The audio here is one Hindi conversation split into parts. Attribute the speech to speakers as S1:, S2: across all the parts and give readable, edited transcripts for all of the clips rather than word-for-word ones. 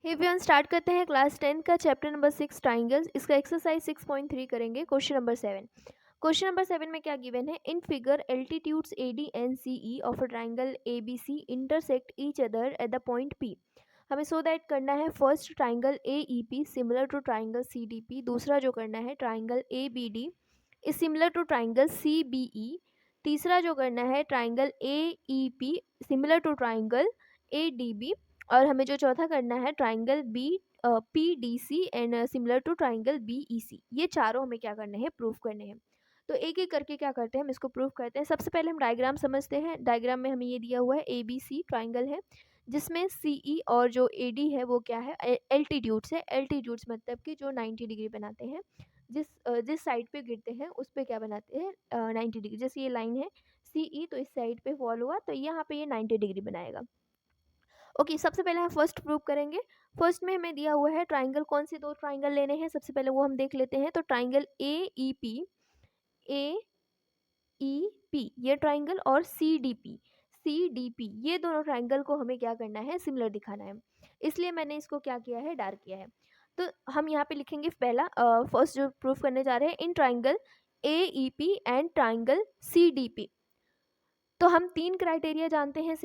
S1: एवरीवन स्टार्ट करते हैं क्लास 10 का चैप्टर नंबर 6 ट्राइंगल्स। इसका एक्सरसाइज 6.3 करेंगे। Question number 7। क्वेश्चन नंबर 7 में क्या गिवन है? In figure altitudes AD and CE of a triangle ABC intersect each other at the point P। हमें सो दैट करना है first triangle AEP similar to triangle CDP। दूसरा जो करना है triangle ABD is similar to triangle CBE। तीसरा जो करना है triangle AEP similar to triangle ADB। और हमें जो चौथा करना है triangle PDC and similar to triangle BEC। ये चारों हमें क्या करने हैं? प्रूफ करने हैं। तो एक एक करके क्या करते हैं, हम इसको प्रूफ करते हैं। सबसे पहले हम डायग्राम समझते हैं। डायग्राम में हमें ये दिया हुआ है ABC ट्राइंगल है जिसमें CE और जो AD है वो क्या है? एल्टीट्यूड्स है। एल्टीट्यूड्स मतलब कि जो 90 डिग्री बनाते हैं, जिस साइड पे गिरते हैं उस पे क्या बनाते हैं? 90 डिग्री। जैसे ये लाइन है CE तो इस साइड पे फॉल हुआ तो यहाँ पे ये 90 डिग्री बनाएगा। ओके, सबसे पहले हम फर्स्ट प्रूव करेंगे। फर्स्ट में हमें दिया हुआ है ट्राइंगल, कौन से दो ट्राइंगल लेने हैं सबसे पहले वो हम देख लेते हैं। तो ट्राइंगल AEP ये ट्राइंगल और CDP ये दोनों ट्राइंगल को हमें क्या करना है? सिमिलर दिखाना है। इसलिए मैंने इसको क्या किया है? डार्क किया है। तो हम यहाँ पे लिखेंगे पहला फर्स्ट जो प्रूफ करने जा रहे हैं, in triangle AEP and triangle CDP। तो हम तीन क्राइटेरिया जानते हैं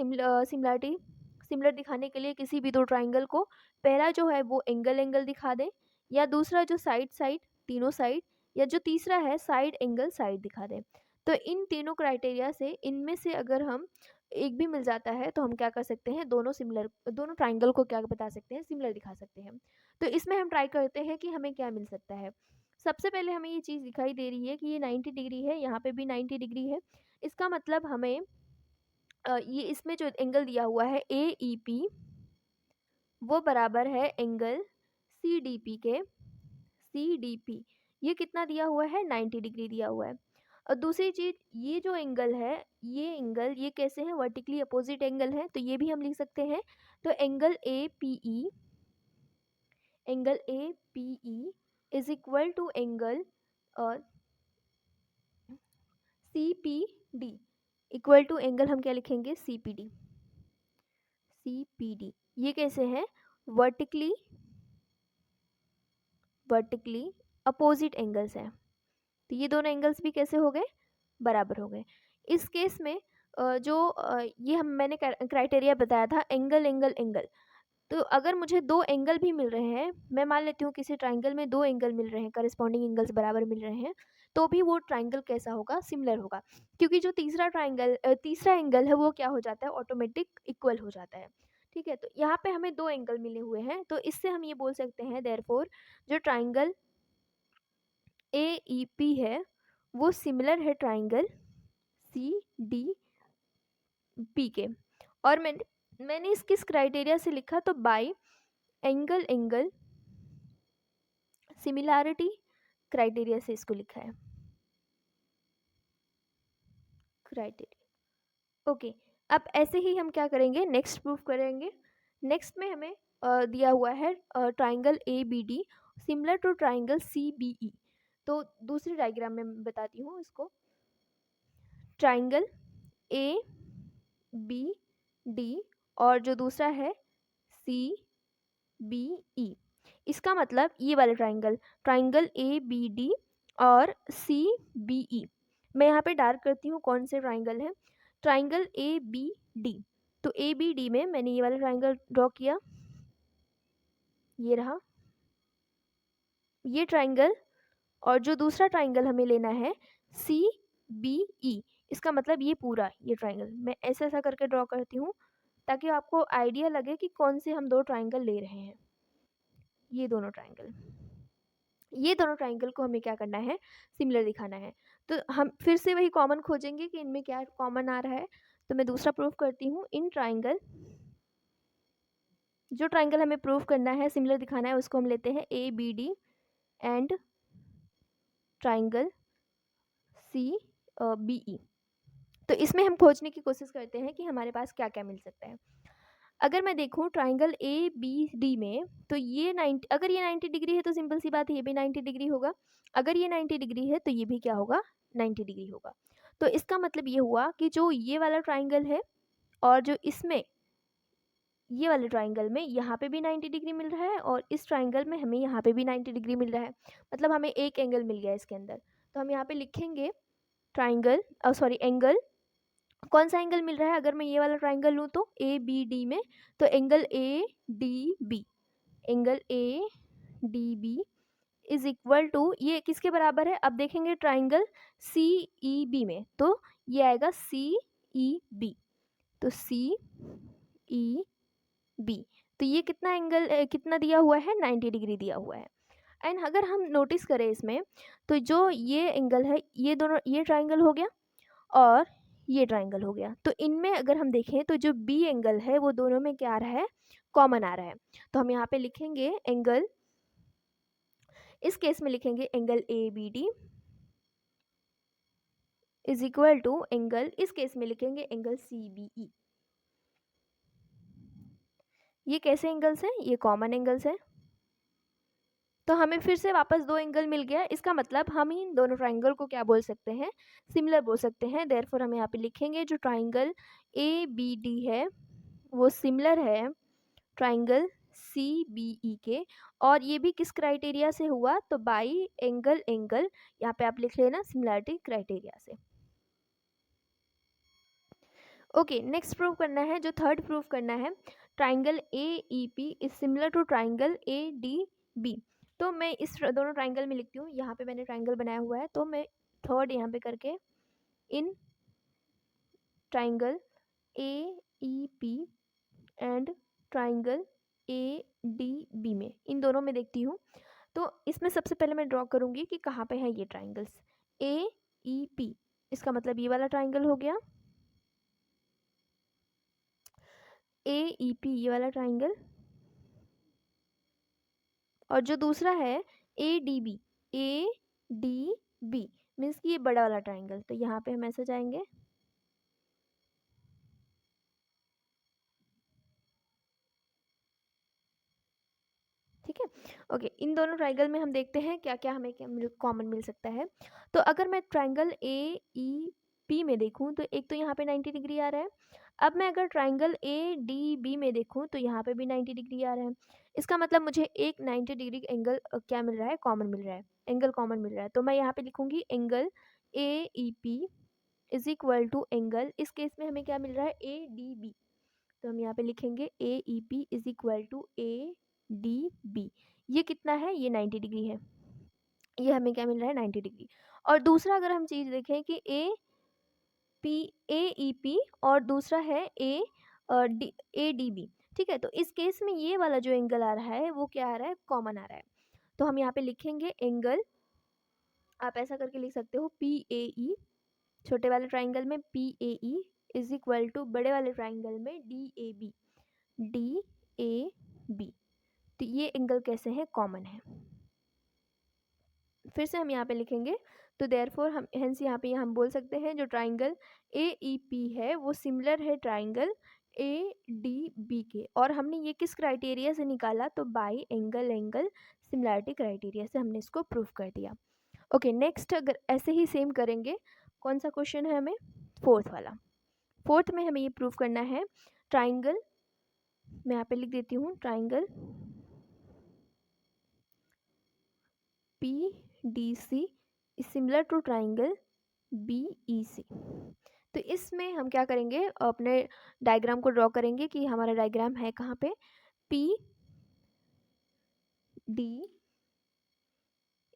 S1: सिमिलर दिखाने के लिए किसी भी दो ट्राइंगल को। पहला जो है वो एंगल दिखा दें, या दूसरा जो साइड तीनों साइड, या जो तीसरा है साइड एंगल साइड दिखा दें। तो इन तीनों क्राइटेरिया से इनमें से अगर हम एक भी मिल जाता है तो हम क्या कर सकते हैं? दोनों ट्राइंगल को क्या बता सकते हैं? सिमिलर दिखा सकते हैं। तो इसमें हम ट्राई करते हैं कि हमें क्या मिल सकता है। सबसे पहले हमें ये चीज़ दिखाई दे रही है कि ये 90 डिग्री है, यहाँ पे भी 90 डिग्री है। इसका मतलब हमें ये इसमें जो एंगल दिया हुआ है AEP वो बराबर है एंगल CDP के। CDP ये कितना दिया हुआ है? 90 डिग्री दिया हुआ है। और दूसरी चीज़, ये जो एंगल है ये कैसे है? वर्टिकली अपोजिट एंगल है, तो ये भी हम लिख सकते हैं। तो angle APE is equal to angle CPD equal to angle हम क्या लिखेंगे? CPD ये कैसे हैं? वर्टिकली अपोजिट एंगल्स हैं। तो ये दोनों एंगल्स भी कैसे हो गए? बराबर हो गए। इस केस में ये मैंने क्राइटेरिया बताया था एंगल। तो अगर मुझे दो एंगल भी मिल रहे हैं, मैं मान लेती हूँ किसी ट्राइंगल में दो एंगल मिल रहे हैं, करस्पॉन्डिंग एंगल्स बराबर मिल रहे हैं, तो भी वो ट्राइंगल कैसा होगा? सिमिलर होगा। क्योंकि जो तीसरा एंगल है वो क्या हो जाता है? ऑटोमेटिक इक्वल हो जाता है। ठीक है, तो यहाँ पे हमें दो एंगल मिले हुए हैं, तो इससे हम ये बोल सकते हैं देयरफॉर जो ट्राइंगल AEP है वो सिमिलर है ट्राइंगल CDP के। और मैंने इस किस क्राइटेरिया से लिखा? तो बाय एंगल सिमिलैरिटी क्राइटेरिया से इसको लिखा है। Criteria okay. अब ऐसे ही हम क्या करेंगे? नेक्स्ट प्रूफ करेंगे। नेक्स्ट में हमें दिया हुआ है triangle ABD similar to triangle CBE। तो दूसरी डायग्राम में मैं बताती हूँ इसको। ट्राइंगल ABD और जो दूसरा है CBE। इसका मतलब ये वाला ट्राइंगल ABD और CBE। मैं यहाँ पे डार्क करती हूँ कौन से ट्राइंगल है। ट्राइंगल ABD, तो ABD में मैंने ये वाला ट्राइंगल ड्रॉ किया, ये रहा ये ट्राइंगल। और जो दूसरा ट्राइंगल हमें लेना है CBE, इसका मतलब ये पूरा ये ट्राइंगल मैं ऐसा करके ड्रॉ करती हूँ ताकि आपको आइडिया लगे कि कौन से हम दो ट्राइंगल ले रहे हैं। ये दोनों ट्राइंगल को हमें क्या करना है? सिमिलर दिखाना है। तो हम फिर से वही कॉमन खोजेंगे कि इनमें क्या कॉमन आ रहा है। तो मैं दूसरा प्रूफ करती हूँ। इन ट्राइंगल जो ट्राइंगल हमें प्रूफ करना है, सिमिलर दिखाना है, उसको हम लेते हैं ABD एंड ट्राइंगल CBE। तो इसमें हम खोजने की कोशिश करते हैं कि हमारे पास क्या क्या मिल सकता है। अगर मैं देखूँ ट्राइंगल ABD में, तो अगर ये 90 डिग्री है तो सिंपल सी बात है ये भी 90 डिग्री होगा। अगर ये 90 डिग्री है तो ये भी क्या होगा? 90 डिग्री होगा। तो इसका मतलब ये हुआ कि जो ये वाला ट्राइंगल है और जो इसमें ये वाले ट्राइंगल में यहाँ पे भी 90 डिग्री मिल रहा है और इस ट्राइंगल में हमें यहाँ पे भी 90 डिग्री मिल रहा है, मतलब हमें एक एंगल मिल गया इसके अंदर। तो हम यहाँ पे लिखेंगे ट्राइंगल एंगल, कौन सा एंगल मिल रहा है अगर मैं ये वाला ट्राइंगल लूँ तो ए बी डी में, तो angle A D B, angle A D B is equal to, ये किसके बराबर है, अब देखेंगे ट्राइंगल सी ई बी में, तो ये आएगा सी ई बी, तो सी ई बी, तो ये कितना एंगल कितना दिया हुआ है, 90 डिग्री दिया हुआ है। एंड अगर हम नोटिस करें इसमें, तो जो ये एंगल है, ये दोनों, ये ट्राइंगल हो गया और ये ट्राइंगल हो गया, तो इनमें अगर हम देखें तो जो बी एंगल है वो दोनों में क्या आ रहा है, कॉमन आ रहा है। तो हम यहाँ पे लिखेंगे एंगल, इस केस में लिखेंगे angle A B D is equal to angle, इस केस में लिखेंगे एंगल सी बी ई। ये कैसे एंगल्स हैं, ये कॉमन एंगल्स हैं। तो हमें फिर से वापस दो एंगल मिल गया, इसका मतलब हम इन दोनों ट्राइंगल को क्या बोल सकते हैं, सिमिलर बोल सकते हैं। देयरफॉर हम यहाँ पे लिखेंगे जो ट्राइंगल ए बी डी है वो सिमिलर है ट्राइंगल सी बी ई के, और ये भी किस क्राइटेरिया से हुआ, तो बाई एंगल एंगल, यहाँ पे आप लिख लेना सिमिलरिटी क्राइटेरिया से। ओके, नेक्स्ट प्रूव करना है, जो थर्ड प्रूव करना है, triangle A E P is similar to triangle A D B. तो मैं इस दोनों ट्राइंगल में लिखती हूँ, यहाँ पे मैंने ट्राइंगल बनाया हुआ है, तो मैं थर्ड यहाँ पे करके in triangle A E P and triangle A D B में, इन दोनों में देखती हूँ। तो इसमें सबसे पहले मैं ड्रॉ करूँगी कि कहाँ पे है ये ट्राइंगल्स, ए ई पी, इसका मतलब ये वाला ट्राइंगल हो गया, ए ई पी ये वाला ट्राइंगल, और जो दूसरा है A D B, A D B means कि ये बड़ा वाला ट्राइंगल, तो यहाँ पे हम ऐसे जाएंगे, ठीक है। ओके, इन दोनों ट्राइंगल में हम देखते हैं क्या क्या हमें क्या कॉमन मिल सकता है। तो अगर मैं ट्राइंगल ए ई पी में देखूँ तो एक तो यहाँ पे 90 डिग्री आ रहा है। अब मैं अगर ट्राइंगल ए डी बी में देखूँ तो यहाँ पे भी 90 डिग्री आ रहा है। इसका मतलब मुझे एक 90 डिग्री एंगल क्या मिल रहा है, कॉमन मिल रहा है, एंगल कॉमन मिल रहा है। तो मैं यहाँ पे लिखूँगी angle A E P is equal to angle, इस केस में हमें क्या मिल रहा है, ए डी बी, तो हम यहाँ पे लिखेंगे A E P is equal to A D B. ये कितना है, ये 90 डिग्री है, ये हमें क्या मिल रहा है, 90 डिग्री। और दूसरा अगर हम चीज़ देखें कि A P A E P और दूसरा है ए डी बी, ठीक है, तो इस केस में ये वाला जो एंगल आ रहा है वो क्या आ रहा है, कॉमन आ रहा है। तो हम यहाँ पे लिखेंगे एंगल, आप ऐसा करके लिख सकते हो पी ए ई, छोटे वाले ट्राइंगल में P A E is equal to बड़े वाले ट्राइंगल में D A B, D A B. तो ये एंगल कैसे हैं, कॉमन है। फिर से हम यहाँ पे लिखेंगे, तो देयरफॉर हम हेंस यहाँ पे हम बोल सकते हैं जो ट्राइंगल ए ई पी है वो सिमिलर है ट्राइंगल ए डी बी के, और हमने ये किस क्राइटेरिया से निकाला, तो by angle angle similarity criteria से हमने इसको प्रूव कर दिया। ओके, नेक्स्ट अगर ऐसे ही सेम करेंगे, कौन सा क्वेश्चन है हमें, फोर्थ वाला। फोर्थ में हमें ये प्रूव करना है ट्राइंगल, मैं यहाँ पे लिख देती हूँ triangle P D C is similar to triangle B E C. तो इसमें हम क्या करेंगे, अपने डायग्राम को ड्रॉ करेंगे कि हमारा डायग्राम है कहाँ पे, पी डी,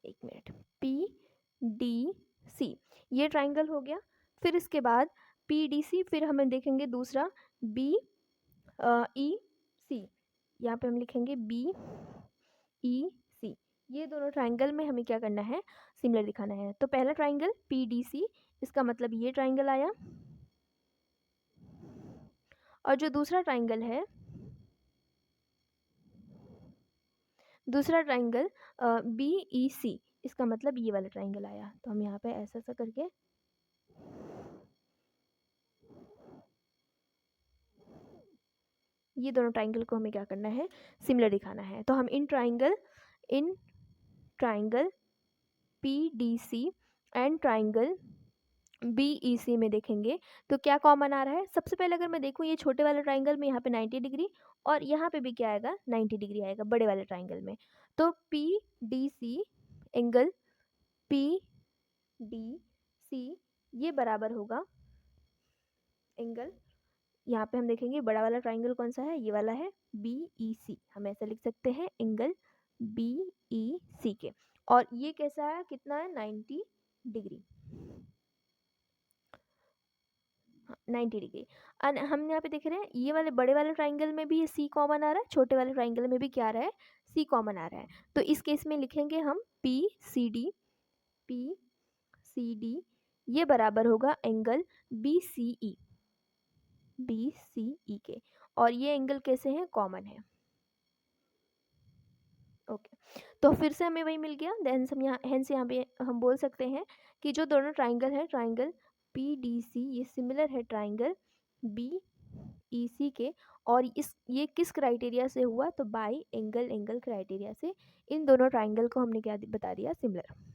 S1: एक मिनट, पी डी सी ये ट्राइंगल हो गया। फिर इसके बाद पी डी सी, फिर हमें देखेंगे दूसरा बी ई सी, यहाँ पे हम लिखेंगे बी ई सी। ये दोनों ट्राइंगल में हमें क्या करना है, सिमिलर दिखाना है। तो पहला ट्राइंगल पी डी सी, इसका मतलब ये ट्राइंगल आया, और जो दूसरा ट्राइंगल है, दूसरा ट्राइंगल बी ई सी, इसका मतलब ये वाला ट्राइंगल आया। तो हम यहाँ पे ऐसा ऐसा करके ये दोनों ट्राइंगल को हमें क्या करना है, सिमिलर दिखाना है। तो हम in triangle P D C and triangle BEC में देखेंगे तो क्या कॉमन आ रहा है? सबसे पहले अगर मैं देखूँ ये छोटे वाले ट्राइंगल में यहाँ पे 90 डिग्री और यहाँ पे भी क्या आएगा 90 डिग्री आएगा बड़े वाले ट्राइंगल में। तो PDC एंगल PDC ये बराबर होगा एंगल, यहाँ पे हम देखेंगे बड़ा वाला ट्राइंगल कौन सा है, ये वाला है BEC। हम ऐसा लिख सकते हैं एंगल BEC के। और ये कैसा है, कितना है 90 डिग्री, 90 डिग्री। हम यहाँ पे देख रहे हैं ये वाले बड़े वाले ट्राइंगल में भी ये C कॉमन आ रहा है, छोटे वाले ट्राइंगल में भी क्या आ रहा है C कॉमन आ रहा है। तो इस केस में लिखेंगे हम PCD ये बराबर होगा एंगल BCE के। और ये एंगल कैसे हैं, कॉमन है। ओके, तो फिर से हमें वही मिल गया। देन हम यहाँ पे हम बोल सकते हैं कि जो दोनों ट्राइंगल है, ट्राइंगल PDC ये सिमिलर है ट्राइंगल BEC के। और ये किस क्राइटेरिया से हुआ, तो बाई एंगल क्राइटेरिया से इन दोनों ट्राइंगल को हमने क्या बता दिया, सिमिलर।